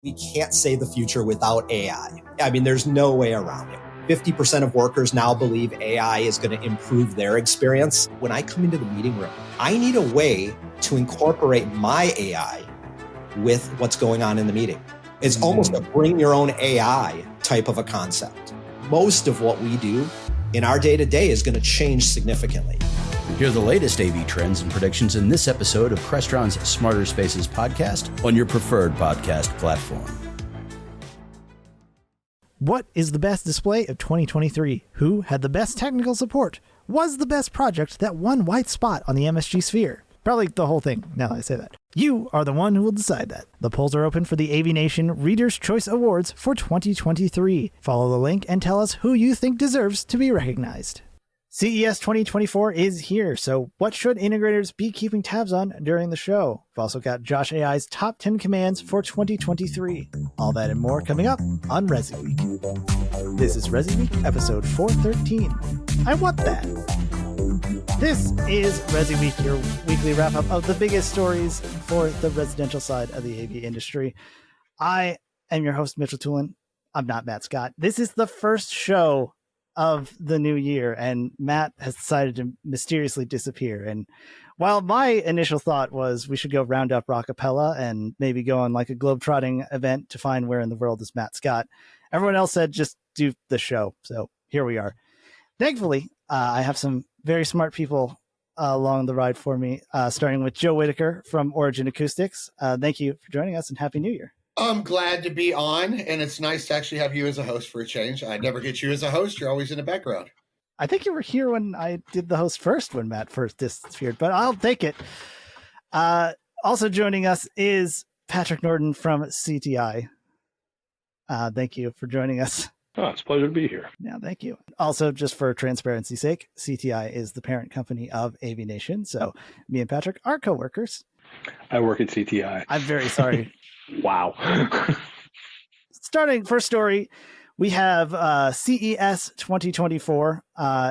We can't say the future without AI. I mean, there's no way around it. 50% of workers now believe AI is going to improve their experience. When I come into the meeting room, I need a way to incorporate my AI with what's going on in the meeting. It's almost a bring your own AI type of a concept. Most of what we do in our day-to-day is going to change significantly. Hear the latest AV trends and predictions in this episode of Crestron's Smarter Spaces podcast on your preferred podcast platform. What is the best display of 2023? Who had the best technical support? Was the best project that one white spot on the MSG sphere? Probably the whole thing, now that I say that. You are the one who will decide that. The polls are open for the AVNation Reader's Choice Awards for 2023. Follow the link and tell us who you think deserves to be recognized. CES 2024 is here, so what should integrators be keeping tabs on during the show? We've also got Josh AI's top 10 commands for 2023. All that and more coming up on ResiWeek. This is ResiWeek, episode 413. I want that. This is ResiWeek, your weekly wrap-up of the biggest stories for the residential side of the AV industry. I am your host, Mitchell Tulin. I'm not Matt Scott. This is the first show of the new year, and Matt has decided to mysteriously disappear. And while my initial thought was we should go round up Rockapella and maybe go on like a globetrotting event to find where in the world is Matt Scott, everyone else said just do the show. So here we are. Thankfully, I have some very smart people along the ride for me, starting with Joe Whitaker from Origin Acoustics. Thank you for joining us, and Happy New Year. I'm glad to be on, and it's nice to actually have you as a host for a change. I never get you as a host. You're always in the background. I think you were here when I did the host first, when Matt first disappeared, but I'll take it. Also joining us is Patrick Norton from CTI. Thank you for joining us. Oh, it's a pleasure to be here. Yeah, thank you. Also, just for transparency's sake, CTI is the parent company of AVNation, so me and Patrick are coworkers. I work at CTI. I'm very sorry. Wow. Starting first story, we have CES 2024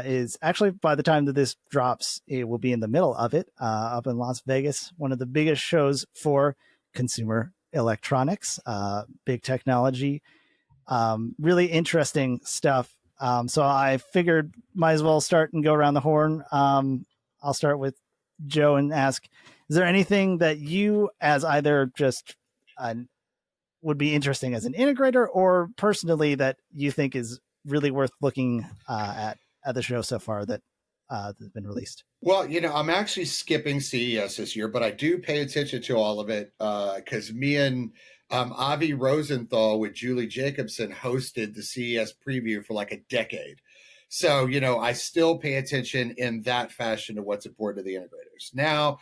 is actually, by the time that this drops, it will be in the middle of it, up in Las Vegas, one of the biggest shows for consumer electronics, big technology, really interesting stuff. So I figured might as well start and go around the horn. I'll start with Joe and ask, is there anything that you, as either just would be interesting as an integrator or personally that you think is really worth looking at the show so far that has been released? Well, I'm actually skipping CES this year, but I do pay attention to all of it because me and Avi Rosenthal with Julie Jacobson hosted the CES preview for like a decade. So, I still pay attention in that fashion to what's important to the integrators. Now,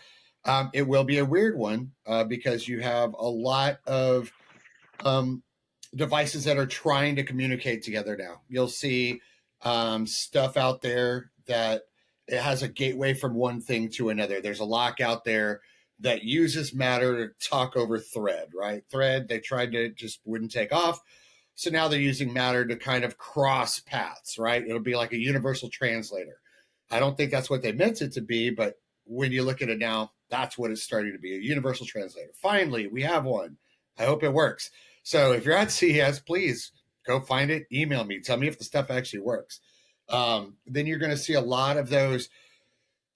it will be a weird one because you have a lot of devices that are trying to communicate together now. You'll see stuff out there that it has a gateway from one thing to another. There's a lock out there that uses Matter to talk over Thread, right? Thread, they tried to just wouldn't take off. So now they're using Matter to kind of cross paths, right? It'll be like a universal translator. I don't think that's what they meant it to be, but when you look at it now, that's what it's starting to be, a universal translator. Finally, we have one. I hope it works. So if you're at CES, please go find it. Email me. Tell me if the stuff actually works. Then you're going to see a lot of those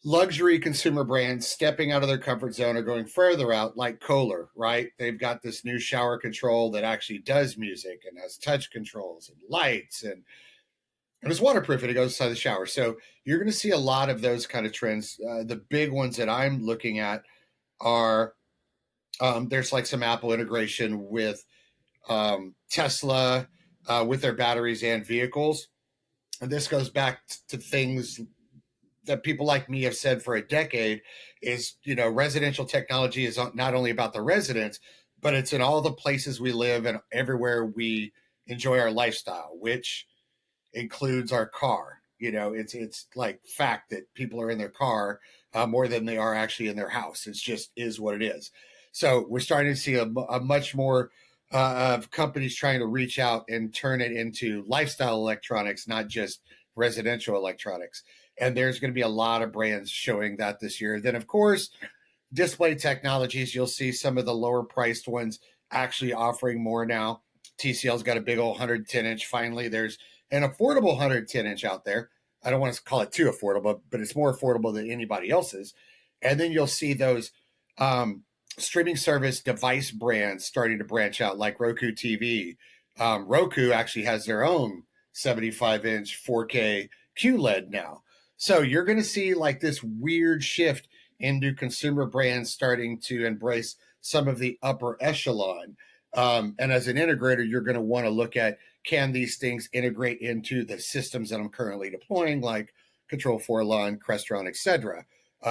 luxury consumer brands stepping out of their comfort zone or going further out, like Kohler, right? They've got this new shower control that actually does music and has touch controls and lights and it's waterproof and it goes inside the shower. So you're going to see a lot of those kind of trends. The big ones that I'm looking at are there's like some Apple integration with Tesla with their batteries and vehicles. And this goes back to things that people like me have said for a decade is, residential technology is not only about the residents, but it's in all the places we live and everywhere we enjoy our lifestyle, which includes our car. It's like fact that people are in their car more than they are actually in their house. It's just is what it is. So we're starting to see a much more of companies trying to reach out and turn it into lifestyle electronics, not just residential electronics. And there's going to be a lot of brands showing that this year. Then, of course, display technologies, you'll see some of the lower priced ones actually offering more now. TCL's got a big old 110-inch. Finally, there's an affordable 110-inch out there. I don't want to call it too affordable, but it's more affordable than anybody else's. And then you'll see those streaming service device brands starting to branch out, like Roku TV. Roku actually has their own 75-inch 4K QLED now. So you're going to see like this weird shift into consumer brands starting to embrace some of the upper echelon. And as an integrator, you're going to want to look at, can these things integrate into the systems that I'm currently deploying, like Control4Alarm, Crestron, et cetera,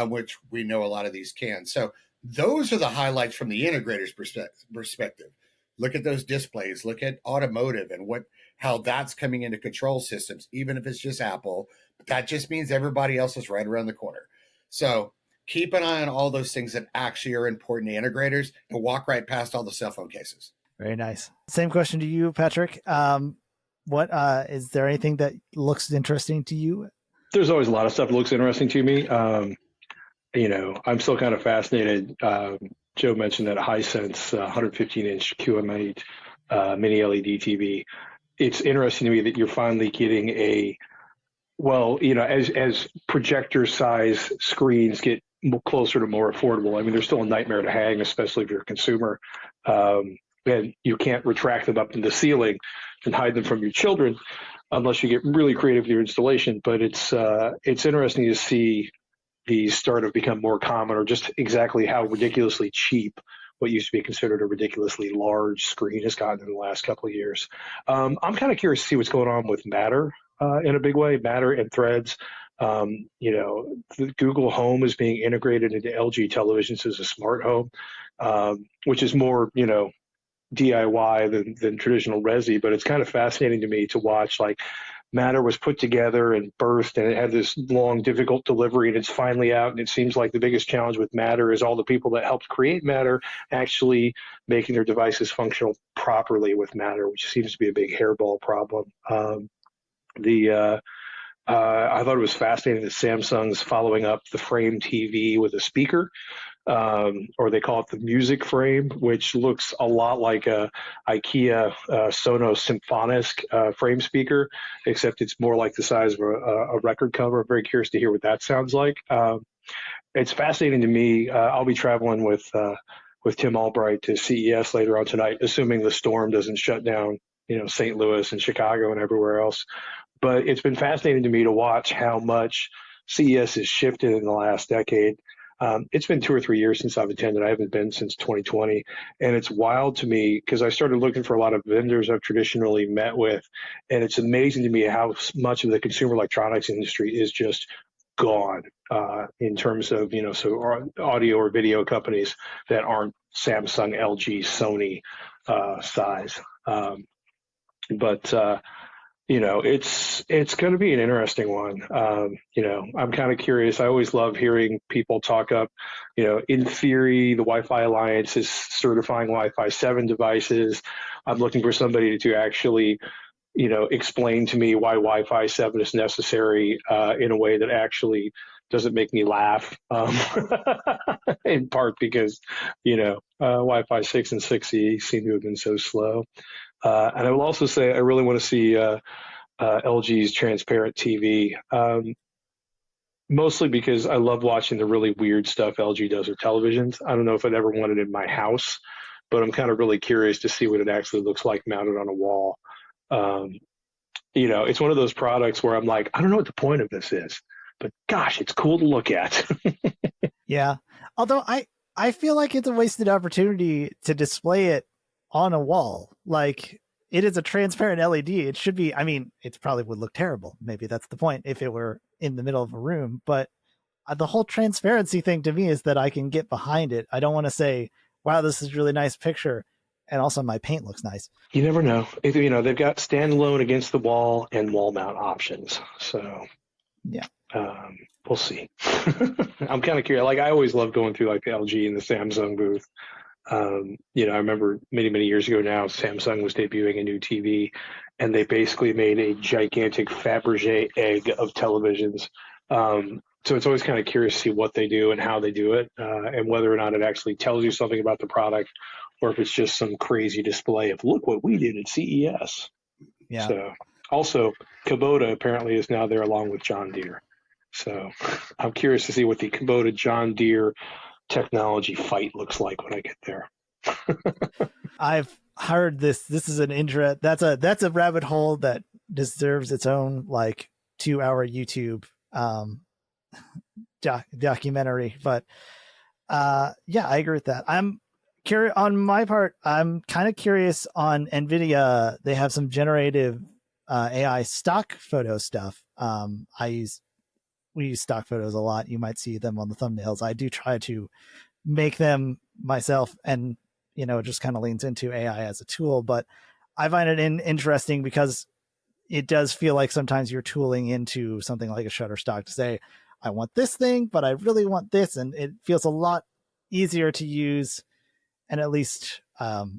which we know a lot of these can. So those are the highlights from the integrator's perspective. Look at those displays, look at automotive and how that's coming into control systems, even if it's just Apple. That just means everybody else is right around the corner. So keep an eye on all those things that actually are important to integrators and walk right past all the cell phone cases. Very nice. Same question to you, Patrick. What is there anything that looks interesting to you? There's always a lot of stuff that looks interesting to me. I'm still kind of fascinated. Joe mentioned that Hisense 115-inch QM8 mini LED TV. It's interesting to me that you're finally getting as projector size screens get closer to more affordable. I mean, they're still a nightmare to hang, especially if you're a consumer. And you can't retract them up in the ceiling and hide them from your children unless you get really creative with your installation. But it's interesting to see these start to become more common, or just exactly how ridiculously cheap what used to be considered a ridiculously large screen has gotten in the last couple of years. I'm kind of curious to see what's going on with Matter in a big way, Matter and Threads. The Google Home is being integrated into LG televisions as a smart home, which is more, DIY than traditional Resi, but it's kind of fascinating to me to watch. Like, Matter was put together and birthed, and it had this long, difficult delivery, and it's finally out. And it seems like the biggest challenge with Matter is all the people that helped create Matter actually making their devices functional properly with Matter, which seems to be a big hairball problem. I thought it was fascinating that Samsung's following up the Frame TV with a speaker. Or they call it the music frame, which looks a lot like a IKEA Sonos Symfonisk frame speaker, except it's more like the size of a record cover. I'm very curious to hear what that sounds like. It's fascinating to me. I'll be traveling with Tim Albright to CES later on tonight, assuming the storm doesn't shut down, St. Louis and Chicago and everywhere else. But it's been fascinating to me to watch how much CES has shifted in the last decade. It's been 2 or 3 years since I've attended. I haven't been since 2020. And it's wild to me because I started looking for a lot of vendors I've traditionally met with. And it's amazing to me how much of the consumer electronics industry is just gone in terms of, audio or video companies that aren't Samsung, LG, Sony size. It's going to be an interesting one. I'm kind of curious. I always love hearing people talk up, in theory, the Wi-Fi Alliance is certifying Wi-Fi 7 devices. I'm looking for somebody to actually, explain to me why Wi-Fi 7 is necessary in a way that actually doesn't make me laugh, in part because, Wi-Fi 6 and 6E seem to have been so slow. And I will also say I really want to see LG's transparent TV, mostly because I love watching the really weird stuff LG does with televisions. I don't know if I'd ever want it in my house, but I'm kind of really curious to see what it actually looks like mounted on a wall. It's one of those products where I'm like, I don't know what the point of this is, but gosh, it's cool to look at. Yeah. Although I feel like it's a wasted opportunity to display it on a wall. Like, it is a transparent LED. It should be, it probably would look terrible. Maybe that's the point if it were in the middle of a room. But the whole transparency thing to me is that I can get behind it. I don't want to say, wow, this is a really nice picture, and also my paint looks nice. You never know. They've got standalone against the wall and wall mount options. So yeah, we'll see. I'm kind of curious. Like, I always love going through like the LG and the Samsung booth. I remember many, many years ago now, Samsung was debuting a new TV, and they basically made a gigantic Fabergé egg of televisions. So it's always kind of curious to see what they do and how they do it, and whether or not it actually tells you something about the product, or if it's just some crazy display of look what we did at CES. Yeah. So also Kubota apparently is now there along with John Deere. So I'm curious to see what the Kubota John Deere technology fight looks like when I get there. I've heard this. This is an interest. That's a rabbit hole that deserves its own like 2-hour YouTube documentary. But yeah, I agree with that. I'm curious on my part. I'm kind of curious on NVIDIA. They have some generative AI stock photo stuff. We use stock photos a lot. You might see them on the thumbnails. I do try to make them myself, and it just kind of leans into AI as a tool, but I find it interesting because it does feel like sometimes you're tooling into something like a Shutterstock to say, I want this thing, but I really want this. And it feels a lot easier to use and at least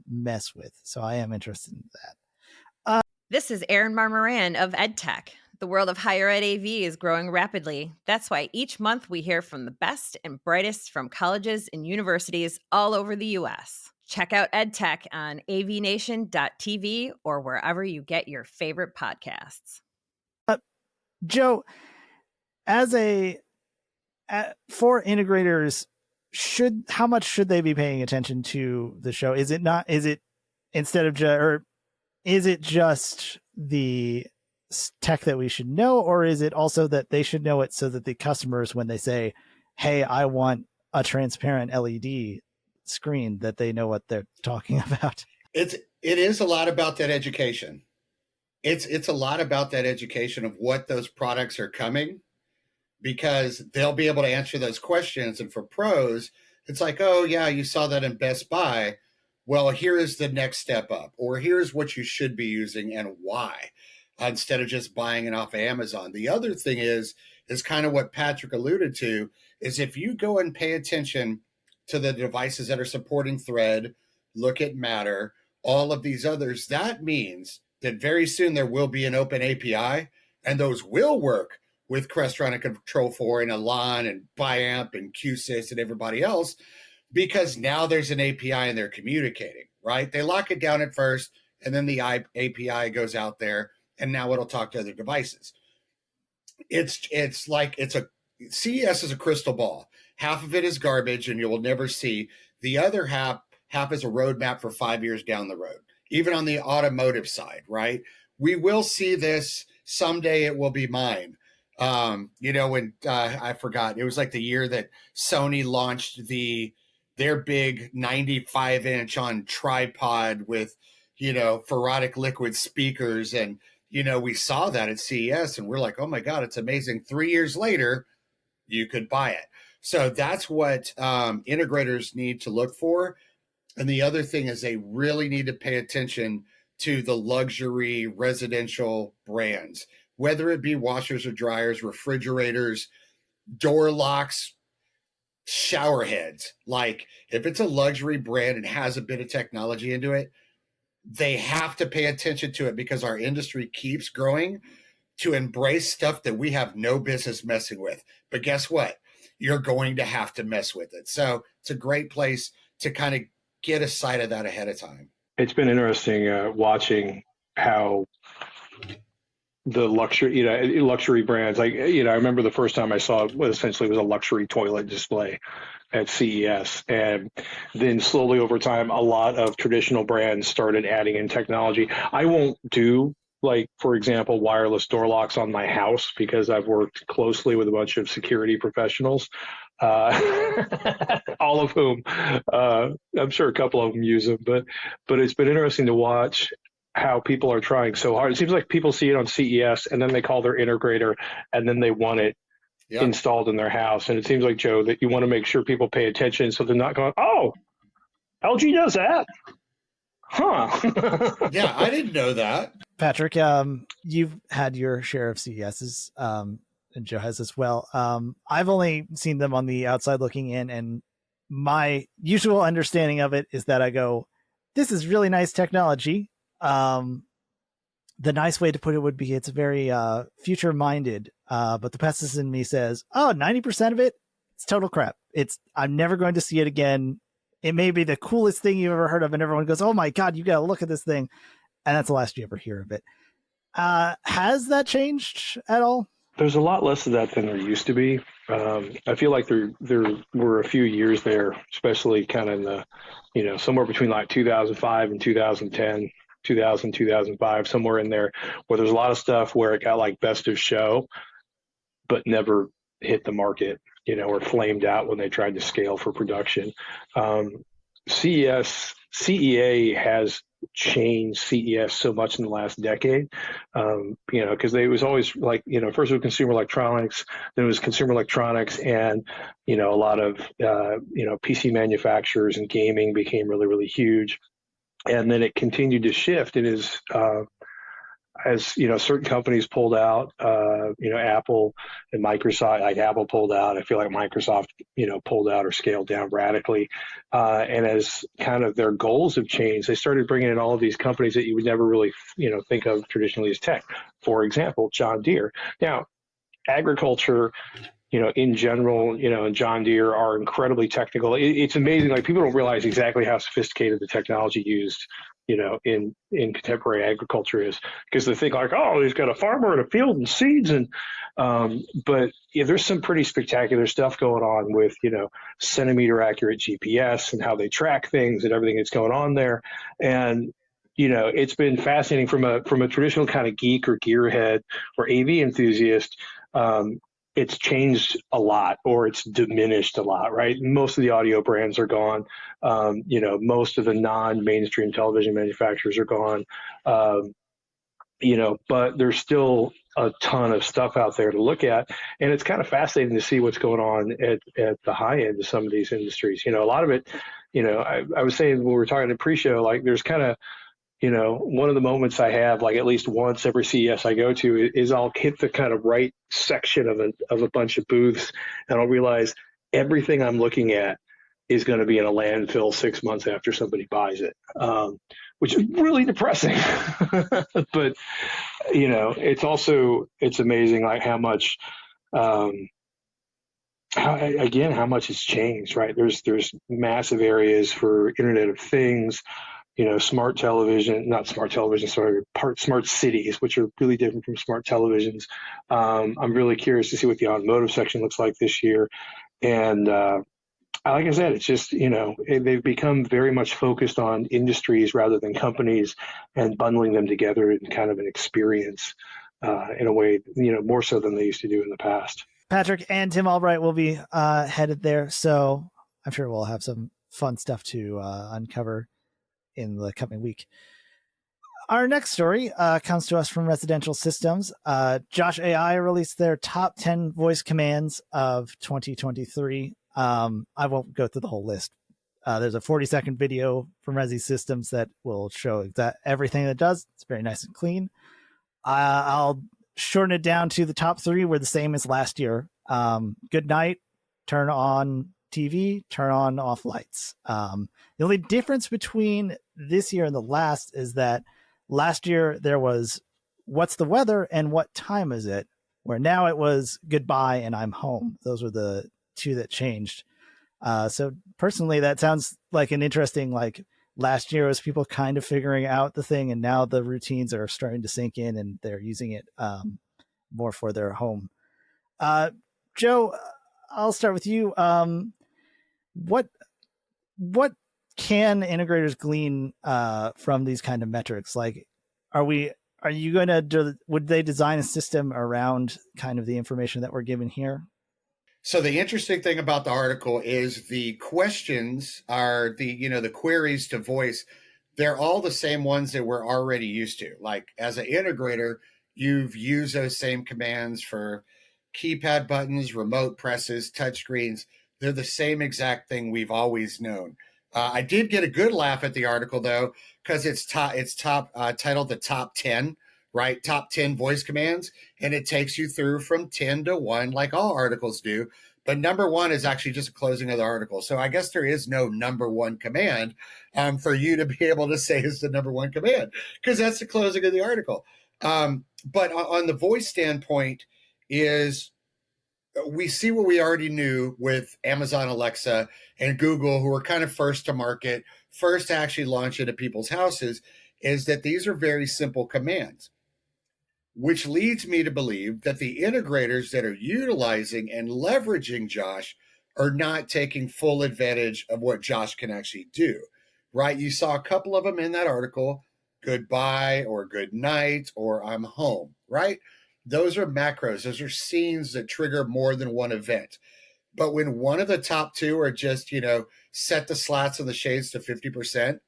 mess with. So I am interested in that. This is Erin Marmoran of EdTech. The world of higher ed AV is growing rapidly. That's why each month we hear from the best and brightest from colleges and universities all over the U.S. Check out EdTech on AVNation.tv or wherever you get your favorite podcasts. Joe, for integrators, how much should they be paying attention to the show? Is it just the tech that we should know, or is it also that they should know it so that the customers, when they say, hey, I want a transparent LED screen, that they know what they're talking about? It is a lot about that education. It's a lot about that education of what those products are coming, because they'll be able to answer those questions. And for pros, it's like, oh yeah, you saw that in Best Buy. Well, here is the next step up, or here's what you should be using and why, instead of just buying it off of Amazon. The other thing is kind of what Patrick alluded to, is if you go and pay attention to the devices that are supporting Thread, look at Matter, all of these others, that means that very soon there will be an open API, and those will work with Crestron and Control4 and Elan and Biamp and QSys and everybody else, because now there's an API and they're communicating, right? They lock it down at first, and then the API goes out there, and now it'll talk to other devices. It's like CES is a crystal ball. Half of it is garbage, and you will never see. The other half is a roadmap for 5 years down the road, even on the automotive side, right? We will see this someday. It will be mine. When I forgot, it was like the year that Sony launched their big 95-inch on tripod with, ferrotic liquid speakers. And, we saw that at CES, and we're like, oh my God, it's amazing. 3 years later, you could buy it. So that's what integrators need to look for. And the other thing is they really need to pay attention to the luxury residential brands, whether it be washers or dryers, refrigerators, door locks, shower heads. Like, if it's a luxury brand and has a bit of technology into it, they have to pay attention to it, because our industry keeps growing to embrace stuff that we have no business messing with. But guess what? You're going to have to mess with it. So it's a great place to kind of get a sight of that ahead of time. It's been interesting watching how the luxury brands, I remember the first time I saw it essentially was a luxury toilet display at CES. And then slowly over time, a lot of traditional brands started adding in technology. I won't do, like, for example, wireless door locks on my house, because I've worked closely with a bunch of security professionals, all of whom, I'm sure a couple of them use them, but it's been interesting to watch how people are trying so hard. It seems like people see it on CES, and then they call their integrator, and then they want it installed in their house. And it seems like, Joe, that you want to make sure people pay attention, so they're not going, oh, LG does that. Huh. Yeah, I didn't know that. Patrick, you've had your share of CESs, and Joe has as well. I've only seen them on the outside looking in, and my usual understanding of it is that I go, this is really nice technology. The nice way to put it would be it's very future minded, but the pessimist in me says, 90% of it, it's total crap. I'm never going to see it again. it may be the coolest thing you've ever heard of, and everyone goes, "Oh my God, you got to look at this thing," and that's the last you ever hear of it. Has that changed at all? There's a lot less of that than there used to be. I feel like there were a few years there, especially kind of in the, somewhere between like 2005 and 2010, 2005, somewhere in there, where there's a lot of stuff where it got like best of show, but never hit the market, or flamed out when they tried to scale for production. CEA has changed CES so much in the last decade, because it was always like, first it was consumer electronics, then it was consumer electronics, and, a lot of, PC manufacturers and gaming became really, really huge. And then it continued to shift. It is, as certain companies pulled out, Apple and Microsoft, like Apple pulled out. I feel like Microsoft, pulled out or scaled down radically. And as kind of their goals have changed, they started bringing in all of these companies that you would never really, think of traditionally as tech. For example, John Deere. Now, agriculture, in general, and John Deere are incredibly technical. It's amazing. Like, people don't realize exactly how sophisticated the technology used, in contemporary agriculture is, because they think like, oh, he's got a farmer in a field and seeds, and but there's some pretty spectacular stuff going on with, centimeter accurate GPS and how they track things and everything that's going on there. And it's been fascinating from a traditional kind of geek or gearhead or AV enthusiast. It's changed a lot, or it's diminished a lot, right? Most of the audio brands are gone. Most of the non-mainstream television manufacturers are gone. But there's still a ton of stuff out there to look at. And it's kind of fascinating to see what's going on at the high end of some of these industries. A lot of it, I was saying when we were talking in pre-show, like, there's kind of, one of the moments I have, like, at least once every CES I go to, is I'll hit the kind of right section of a bunch of booths, and I'll realize everything I'm looking at is going to be in a landfill 6 months after somebody buys it, which is really depressing. But, it's amazing, like, how much, how much has changed, right? There's massive areas for Internet of Things, smart cities, which are really different from smart televisions. I'm really curious to see what the automotive section looks like this year. And like I said, it's just, they've become very much focused on industries rather than companies, and bundling them together in kind of an experience in a way, more so than they used to do in the past. Patrick and Tim Albright will be headed there, so I'm sure we'll have some fun stuff to uncover in the coming week. Our next story comes to us from Residential Systems. Josh AI released their top 10 voice commands of 2023. I won't go through the whole list. There's a 40-second video from Resi Systems that will show everything it does. It's very nice and clean. I'll shorten it down to the top 3 were the same as last year. Good night, turn on TV, turn on off lights. The only difference between this year and the last is that last year there was what's the weather and what time is it, where now it was goodbye and I'm home. Those were the 2 that changed. So personally, that sounds like an interesting, like, last year was people kind of figuring out the thing, and now the routines are starting to sink in and they're using it more for their home. Joe, I'll start with you. What can integrators glean from these kind of metrics? Like, are you going to would they design a system around kind of the information that we're given here? So the interesting thing about the article is the questions are the queries to voice. They're all the same ones that we're already used to. Like, as an integrator, you've used those same commands for keypad buttons, remote presses, touchscreens. They're the same exact thing we've always known. I did get a good laugh at the article, though, because it's titled the top 10, right? Top 10 voice commands. And it takes you through from 10 to 1, like all articles do. But number 1 is actually just a closing of the article. So I guess there is no number 1 command for you to be able to say is the number 1 command, because that's the closing of the article. But on the voice standpoint is we see what we already knew with Amazon Alexa and Google, who were kind of first to market, first to actually launch into people's houses, is that these are very simple commands, which leads me to believe that the integrators that are utilizing and leveraging Josh are not taking full advantage of what Josh can actually do, right? You saw a couple of them in that article, goodbye or good night or I'm home, right? Those are macros. Those are scenes that trigger more than one event. But when one of the top two are just, set the slats and the shades to 50%,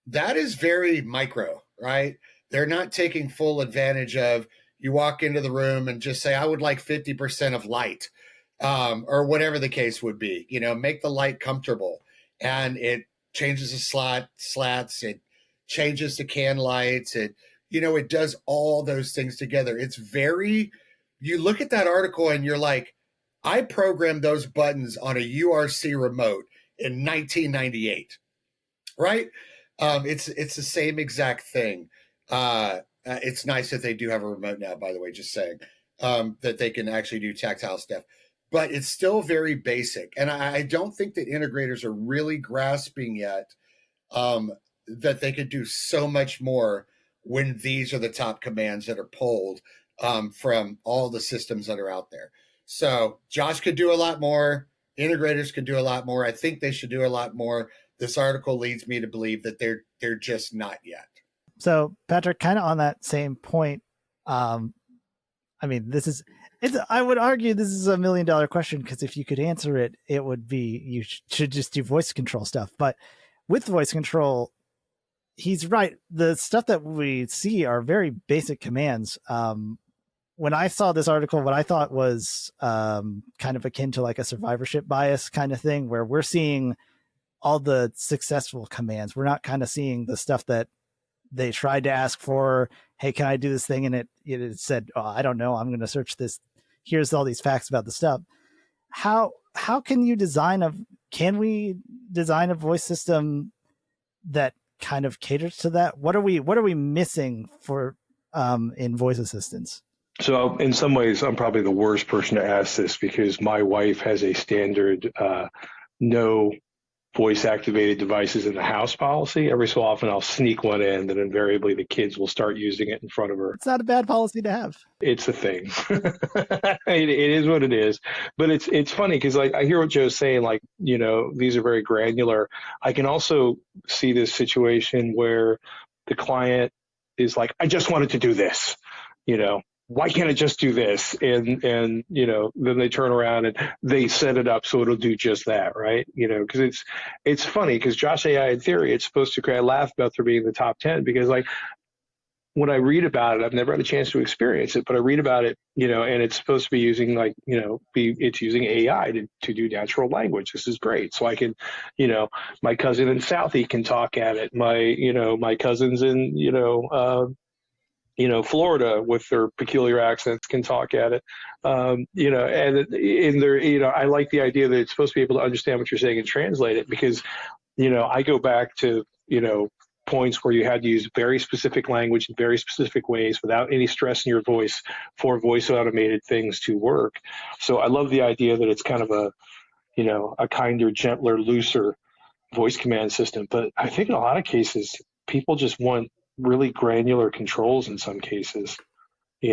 that is very micro, right? They're not taking full advantage of, you walk into the room and just say, I would like 50% of light, or whatever the case would be, make the light comfortable. And it changes the slats, it changes the can lights, it does all those things together. It's very, you look at that article and you're like, I programmed those buttons on a URC remote in 1998, right? It's the same exact thing. It's nice that they do have a remote now, by the way, just saying, that they can actually do tactile stuff, but it's still very basic. And I don't think that integrators are really grasping yet, that they could do so much more when these are the top commands that are pulled, from all the systems that are out there. So Josh could do a lot more. Integrators could do a lot more. I think they should do a lot more. This article leads me to believe that they're just not yet. So Patrick, kind of on that same point, I would argue this is $1 million question, because if you could answer it, it would be, you should just do voice control stuff. But with voice control, he's right. The stuff that we see are very basic commands. When I saw this article, what I thought was kind of akin to like a survivorship bias kind of thing, where we're seeing all the successful commands. We're not kind of seeing the stuff that they tried to ask for. Hey, can I do this thing? And it said, oh, I don't know. I'm going to search this. Here's all these facts about the stuff. How can we design a voice system that kind of caters to that? What are we missing for in voice assistants? So in some ways, I'm probably the worst person to ask this, because my wife has a standard no voice activated devices in the house policy. Every so often I'll sneak one in, and invariably the kids will start using it in front of her. It's not a bad policy to have. It's a thing. It is what it is. But it's funny because I hear what Joe's saying, these are very granular. I can also see this situation where the client is like, I just wanted to do this, why can't I just do this? And then they turn around and they set it up so it'll do just that, right? Because it's funny, because Josh AI in theory, it's supposed to create, I laugh about there being the top 10, because when I read about it, I've never had a chance to experience it, but I read about it, and it's supposed to be using it's using AI to do natural language. This is great. So I can, my cousin in Southie can talk at it. My cousins in, Florida with their peculiar accents can talk at it. And in their, I like the idea that it's supposed to be able to understand what you're saying and translate it, because, I go back to, points where you had to use very specific language in very specific ways without any stress in your voice for voice automated things to work. So I love the idea that it's kind of a kinder, gentler, looser voice command system. But I think in a lot of cases, people just want really granular controls in some cases. I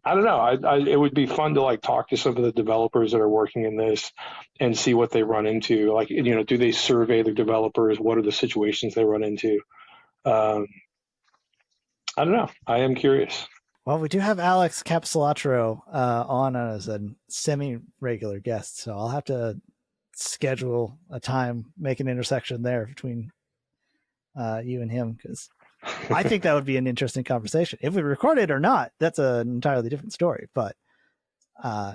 don't know. It would be fun to talk to some of the developers that are working in this and see what they run into. Do they survey the developers? What are the situations they run into? I don't know. I am curious. Well, we do have Alex Capsulatro on as a semi-regular guest, so I'll have to schedule a time, make an intersection there between you and him, because I think that would be an interesting conversation. If we record it or not, that's an entirely different story. But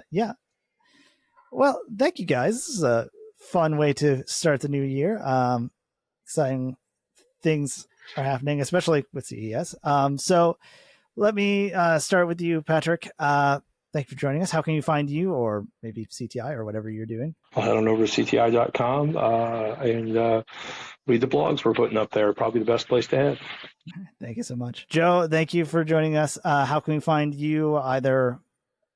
yeah. Well, thank you guys. This is a fun way to start the new year. Exciting things are happening, especially with CES. So let me start with you, Patrick. Thank you for joining us. How can you find you, or maybe CTI or whatever you're doing? Head on over to CTI.com and read the blogs we're putting up there. Probably the best place to head. Thank you so much. Joe, thank you for joining us. How can we find you, either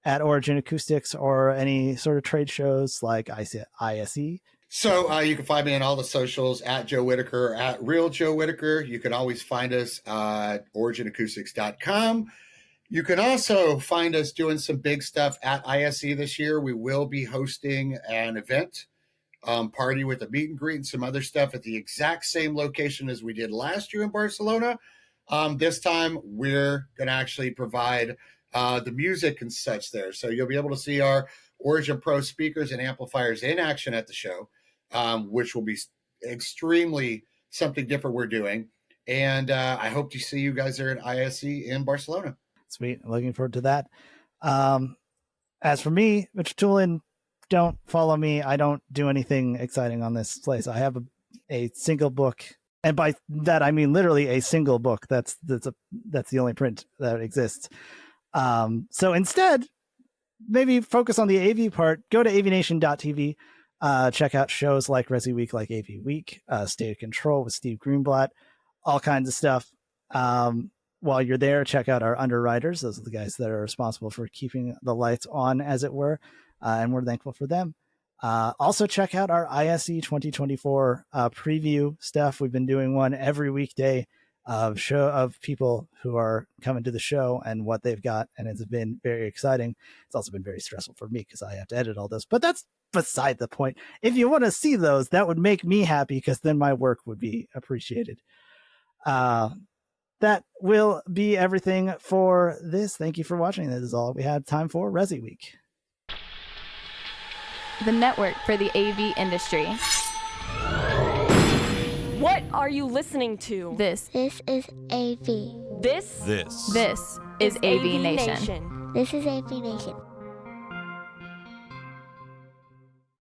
at Origin Acoustics or any sort of trade shows like ISE? So you can find me on all the socials at Joe Whitaker, at Real Joe Whitaker. You can always find us at originacoustics.com. You can also find us doing some big stuff at ISE this year. We will be hosting an event party with a meet and greet and some other stuff at the exact same location as we did last year in Barcelona. This time we're going to actually provide the music and such there. So you'll be able to see our Origin Pro speakers and amplifiers in action at the show, which will be extremely something different we're doing. And I hope to see you guys there at ISE in Barcelona. Sweet. Looking forward to that. As for me, Mitch Toolin, don't follow me. I don't do anything exciting on this place. I have a single book. And by that, I mean literally a single book. That's the only print that exists. So instead, maybe focus on the AV part. Go to avnation.tv. Check out shows like ResiWeek, like AV Week, State of Control with Steve Greenblatt, all kinds of stuff. While you're there, check out our underwriters. Those are the guys that are responsible for keeping the lights on, as it were. And we're thankful for them. Also check out our ISE 2024 preview stuff. We've been doing one every weekday of people who are coming to the show and what they've got, and it's been very exciting. It's also been very stressful for me because I have to edit all this, but that's beside the point. If you want to see those, that would make me happy because then my work would be appreciated. That will be everything for this. Thank you for watching. This is all we had time for. ResiWeek, the network for the AV industry. What are you listening to? This is AV. This is AVNation. This is AVNation.